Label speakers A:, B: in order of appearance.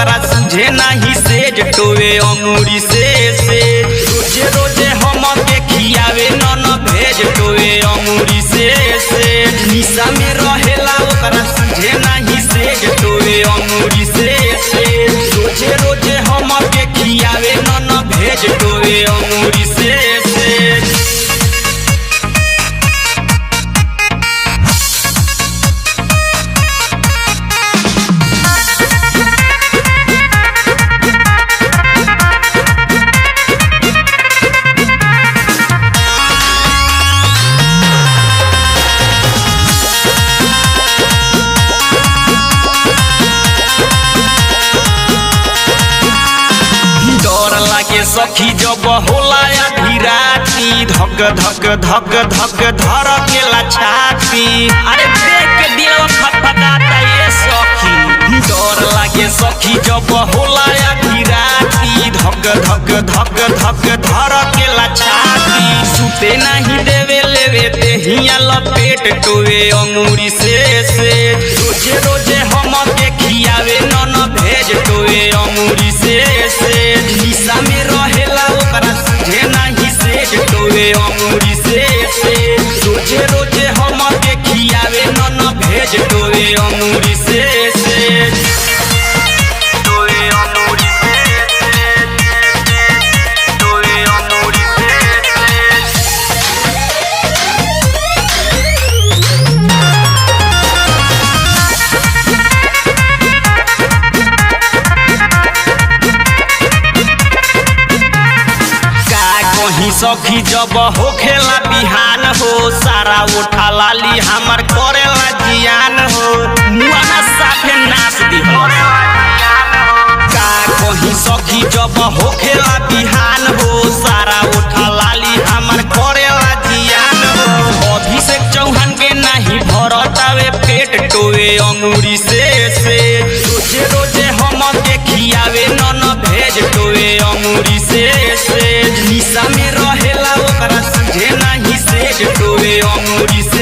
A: ओकरा समझे नहीं सेज टोवे अंगूरी से रोजे रोजे हम के खियावे नन भेज टोवे अंगूरी से निशा में रहेला ओकरा समझे नहीं सेज टोवे अंगूरी से रोजे रोजे हम के खियावे नन भेज टोवे अंगूरी से सखी जब होला आधी राती धक धक धक धक धर केला छाती अरे देख के दिलवा फटफटाता ये सखी डर लागे सखी जब होला आधी राती धक धक धक धक धर केला छाती सुते नहीं देवे लेवे देहिया लपेट टोवे अंगूरी से रोजे रोजे हम के खियावे नन भेज टोवे अंगूरी से निशा में रहेला ओकरा समझे नहीं सेज टोवे अंगूरी से रोजे रोजे हम के खियावे नन भेज टोवे अंगूरी से टोवे अंगूरी से टोवे अंगूरी सखी जब हो खेला बिहान हो सारा उठा लाली हमार करेला जियान हो मुआना साफे नाच दी का कहीं सखी जब हो खेला बिहान हो सारा उठा लाली हमार करेला जियान हो अभिषेक चौहान के नहीं भरतावे पेट टोवे अंगूरी से रोजे रोजे हम के खियावे नन भेज टोवे अंगूरी से निशा में रहेला ओकरा समझे नहीं सेज टोवे अंगूरी से